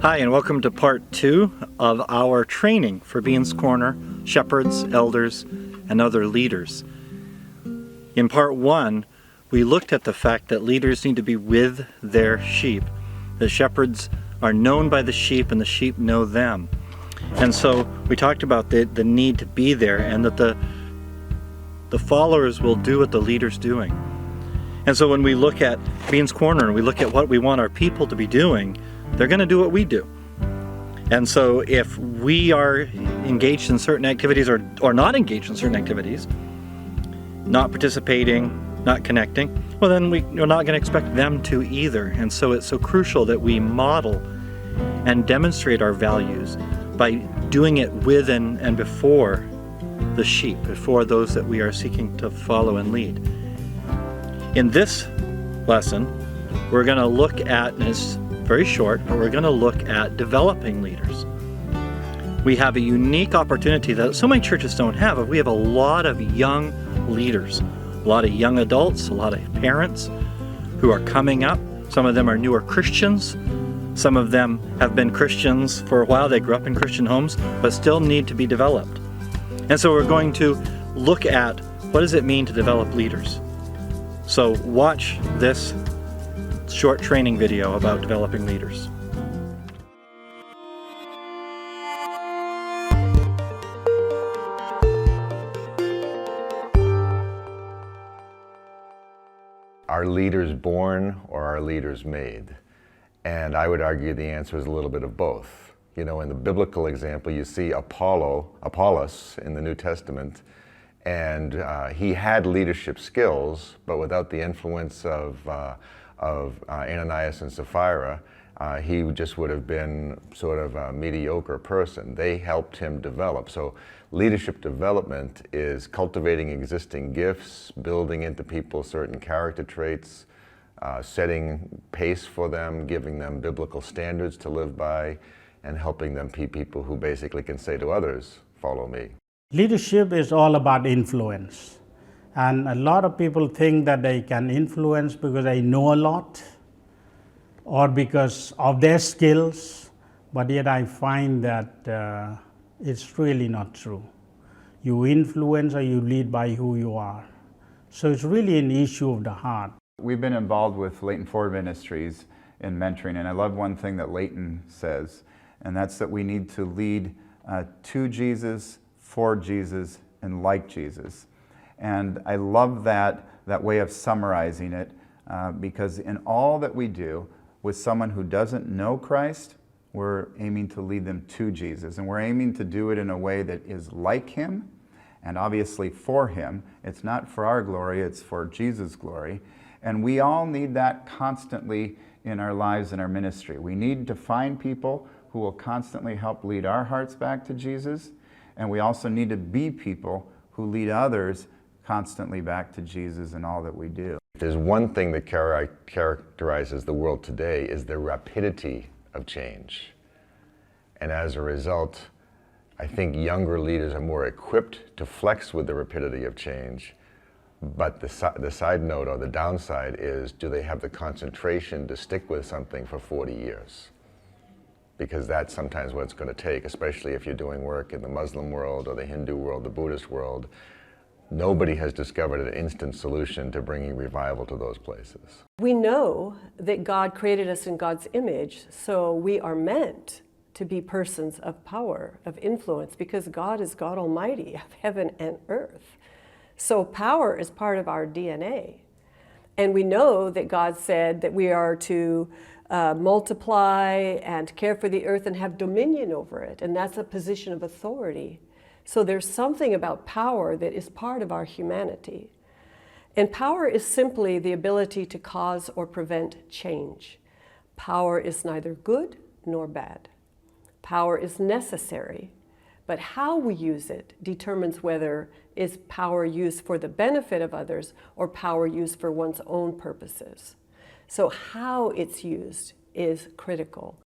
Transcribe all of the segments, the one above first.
Hi, and welcome to part 2 of our training for Beans Corner shepherds, elders, and other leaders. In part 1, we looked at the fact that leaders need to be with their sheep. The shepherds are known by the sheep and the sheep know them. And so we talked about the need to be there, and that the followers will do what the leader's doing. And so when we look at Beans Corner and we look at what we want our people to be doing, they're going to do what we do. And so if we are engaged in certain activities or not engaged in certain activities, not participating, not connecting, well then we're not going to expect them to either. And so it's so crucial that we model and demonstrate our values by doing it with and before the sheep, before those that we are seeking to follow and lead. In this lesson, we're going to look at, and it's very short, but we're going to look at developing leaders. We have a unique opportunity that so many churches don't have. We have a lot of young leaders, a lot of young adults, a lot of parents who are coming up. Some of them are newer Christians. Some of them have been Christians for a while. They grew up in Christian homes, but still need to be developed. And so we're going to look at what does it mean to develop leaders. So watch this short training video about developing leaders. Are leaders born or are leaders made? And I would argue the answer is a little bit of both. You know, in the biblical example, you see Apollos in the New Testament, and he had leadership skills, but without the influence of Ananias and Sapphira, he just would have been sort of a mediocre person. They helped him develop. So leadership development is cultivating existing gifts, building into people certain character traits, setting pace for them, giving them biblical standards to live by, and helping them be people who basically can say to others, follow me. Leadership is all about influence. And a lot of people think that they can influence because they know a lot or because of their skills, but yet I find that it's really not true. You influence or you lead by who you are. So it's really an issue of the heart. We've been involved with Leighton Forward Ministries in mentoring, and I love one thing that Leighton says, and that's that we need to lead to Jesus, for Jesus, and like Jesus. And I love that way of summarizing it, because in all that we do with someone who doesn't know Christ, we're aiming to lead them to Jesus. And we're aiming to do it in a way that is like Him, and obviously for Him. It's not for our glory, it's for Jesus' glory. And we all need that constantly in our lives and our ministry. We need to find people who will constantly help lead our hearts back to Jesus. And we also need to be people who lead others constantly back to Jesus in all that we do. If there's one thing that characterizes the world today is the rapidity of change. And as a result, I think younger leaders are more equipped to flex with the rapidity of change. But the side note or the downside is, do they have the concentration to stick with something for 40 years? Because that's sometimes what it's going to take, especially if you're doing work in the Muslim world or the Hindu world, the Buddhist world. Nobody has discovered an instant solution to bringing revival to those places. We know that God created us in God's image, so we are meant to be persons of power, of influence, because God is God Almighty of heaven and earth. So power is part of our DNA. And we know that God said that we are to multiply and care for the earth and have dominion over it. And that's a position of authority. So there's something about power that is part of our humanity. And power is simply the ability to cause or prevent change. Power is neither good nor bad. Power is necessary, but how we use it determines whether is power used for the benefit of others or power used for one's own purposes. So how it's used is critical.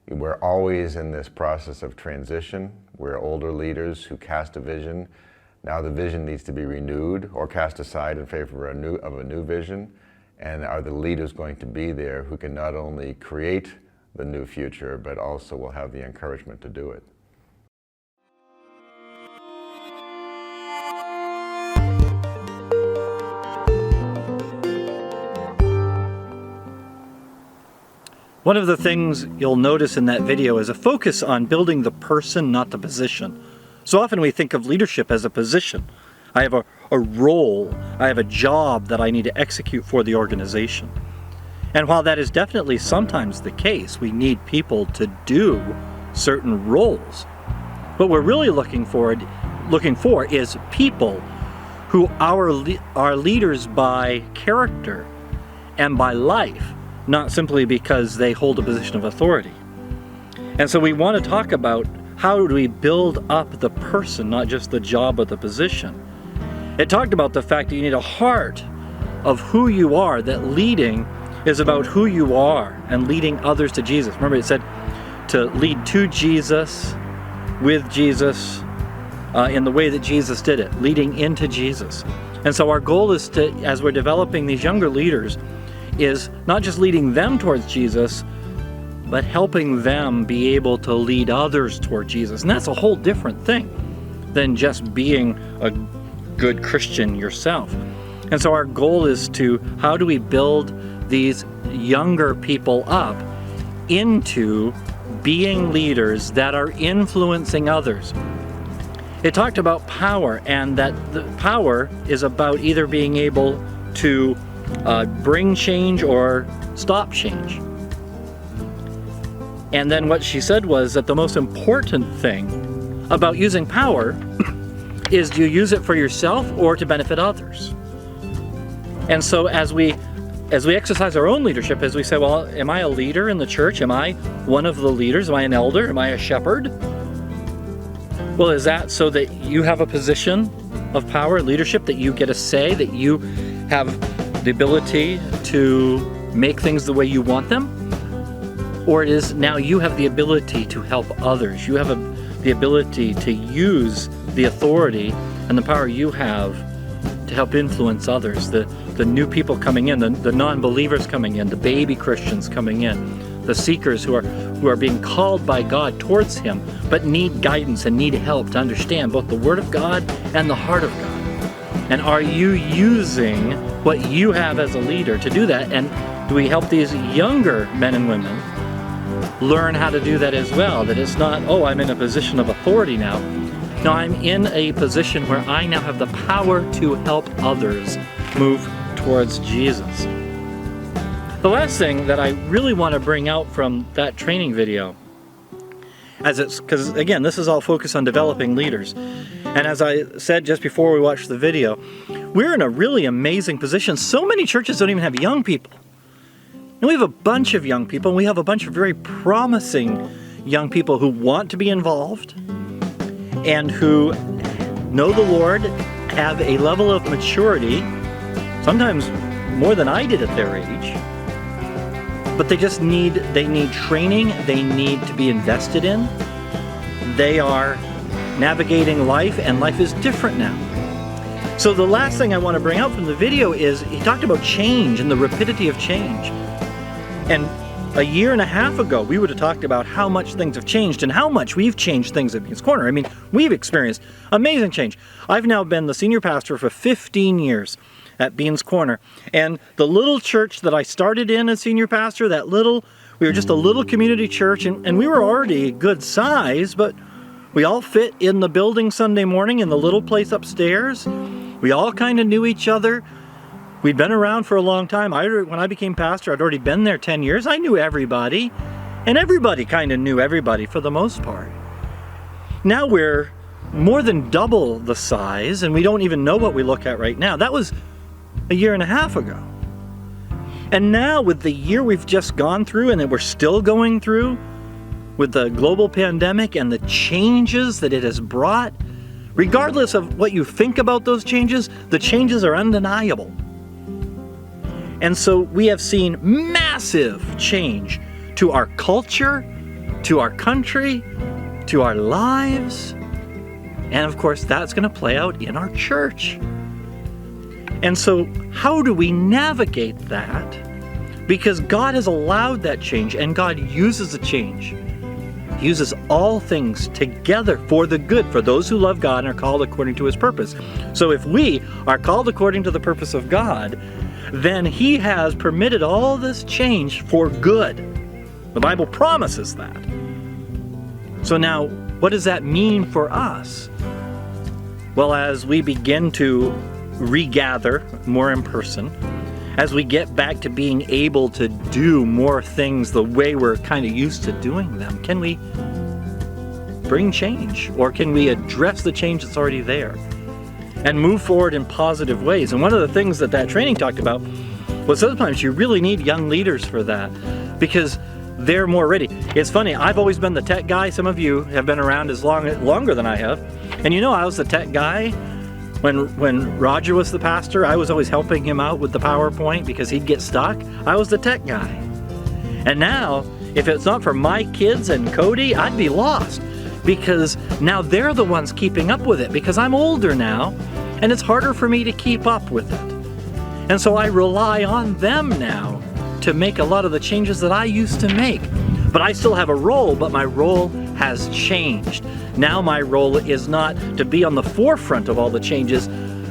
We're always in this process of transition. We're older leaders who cast a vision. Now the vision needs to be renewed or cast aside in favor of a new vision. And are the leaders going to be there who can not only create the new future, but also will have the encouragement to do it. One of the things you'll notice in that video is a focus on building the person, not the position. So often we think of leadership as a position. I have a role, I have a job that I need to execute for the organization. And while that is definitely sometimes the case, we need people to do certain roles. What we're really looking for is people who are leaders by character and by life, not simply because they hold a position of authority. And so we want to talk about how do we build up the person, not just the job or the position. It talked about the fact that you need a heart of who you are, that leading is about who you are and leading others to Jesus. Remember, it said to lead to Jesus, with Jesus, in the way that Jesus did it, leading into Jesus. And so our goal is to, as we're developing these younger leaders, is not just leading them towards Jesus, but helping them be able to lead others toward Jesus. And that's a whole different thing than just being a good Christian yourself. And so our goal is to, how do we build these younger people up into being leaders that are influencing others? It talked about power, and that the power is about either being able to bring change or stop change. And then what she said was that the most important thing about using power is, do you use it for yourself or to benefit others? And so as we exercise our own leadership, as we say, well, am I a leader in the church? Am I one of the leaders? Am I an elder? Am I a shepherd? Well, is that so that you have a position of power and leadership, that you get a say, that you have the ability to make things the way you want them? Or it is now you have the ability to help others. You have the ability to use the authority and the power you have to help influence others, the new people coming in, the non-believers coming in, the baby Christians coming in, the seekers who are being called by God towards Him, but need guidance and need help to understand both the Word of God and the heart of God. And are you using what you have as a leader to do that? And do we help these younger men and women learn how to do that as well? That it's not, oh, I'm in a position of authority now. No, I'm in a position where I now have the power to help others move towards Jesus. The last thing that I really want to bring out from that training video, because again, this is all focused on developing leaders. And as I said just before we watched the video, we're in a really amazing position. So many churches don't even have young people. And we have a bunch of young people, and we have a bunch of very promising young people who want to be involved and who know the Lord, have a level of maturity, sometimes more than I did at their age. But they need training, they need to be invested in. They are navigating life, and life is different now. So the last thing I want to bring out from the video is, he talked about change and the rapidity of change. And a year and a half ago, we would have talked about how much things have changed and how much we've changed things at Beans Corner. I mean, we've experienced amazing change. I've now been the senior pastor for 15 years at Beans Corner. And the little church that I started in as senior pastor, we were just a little community church, and we were already good size, but we all fit in the building Sunday morning in the little place upstairs. We all kind of knew each other. We'd been around for a long time. When I became pastor, I'd already been there 10 years. I knew everybody, and everybody kind of knew everybody for the most part. Now we're more than double the size, and we don't even know what we look at right now. That was a year and a half ago. And now with the year we've just gone through, and that we're still going through, with the global pandemic and the changes that it has brought, regardless of what you think about those changes, the changes are undeniable. And so we have seen massive change to our culture, to our country, to our lives. And of course, that's going to play out in our church. And so how do we navigate that Because God has allowed that change, and God uses the change. He uses all things together for the good, for those who love God and are called according to his purpose. So if we are called according to the purpose of God, then he has permitted all this change for good. The Bible promises that. So now, what does that mean for us? Well, as we begin to regather more in person, as we get back to being able to do more things the way we're kind of used to doing them, can we bring change? Or can we address the change that's already there and move forward in positive ways? And one of the things that training talked about was sometimes you really need young leaders for that, because they're more ready. It's funny, I've always been the tech guy. Some of you have been around longer than I have. And you know, I was the tech guy when Roger was the pastor. I was always helping him out with the PowerPoint because he'd get stuck. I was the tech guy. And now, if it's not for my kids and Cody, I'd be lost, because now they're the ones keeping up with it, because I'm older now and it's harder for me to keep up with it. And so I rely on them now to make a lot of the changes that I used to make. But I still have a role, but my role has changed. Now my role is not to be on the forefront of all the changes,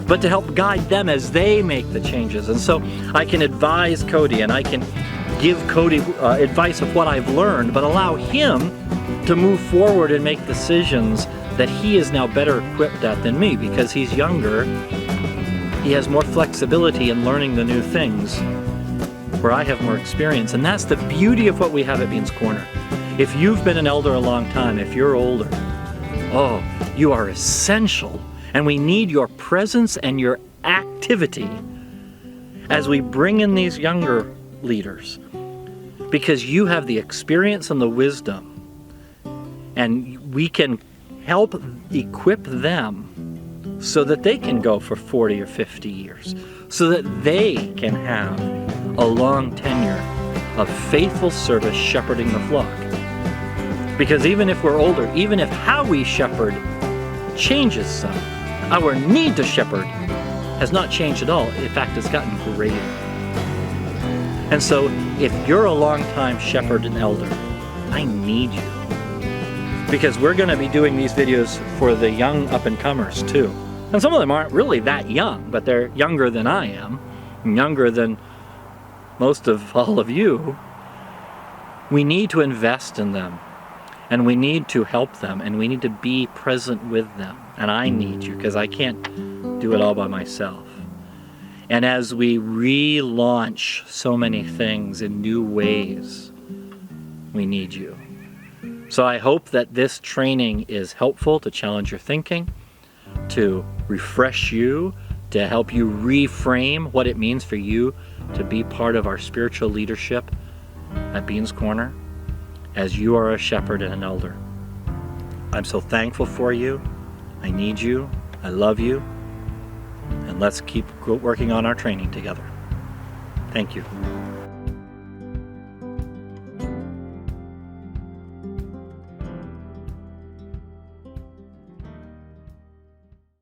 but to help guide them as they make the changes. And so I can advise Cody, and I can give Cody advice of what I've learned, but allow him to move forward and make decisions that he is now better equipped at than me, because he's younger. He has more flexibility in learning the new things, where I have more experience. And that's the beauty of what we have at Beans Corner. If you've been an elder a long time, if you're older, oh, you are essential. And we need your presence and your activity as we bring in these younger leaders, because you have the experience and the wisdom, and we can help equip them so that they can go for 40 or 50 years, so that they can have a long tenure of faithful service shepherding the flock. Because even if we're older, even if how we shepherd changes some, our need to shepherd has not changed at all. In fact, it's gotten greater. And so if you're a long-time shepherd and elder, I need you. Because we're going to be doing these videos for the young up-and-comers too. And some of them aren't really that young, but they're younger than I am, and younger than most of all of you. We need to invest in them, and we need to help them, and we need to be present with them. And I need you, because I can't do it all by myself. And as we relaunch so many things in new ways, we need you. So I hope that this training is helpful to challenge your thinking, to refresh you, to help you reframe what it means for you to be part of our spiritual leadership at Beans Corner as you are a shepherd and an elder. I'm so thankful for you. I need you. I love you. And let's keep working on our training together. Thank you.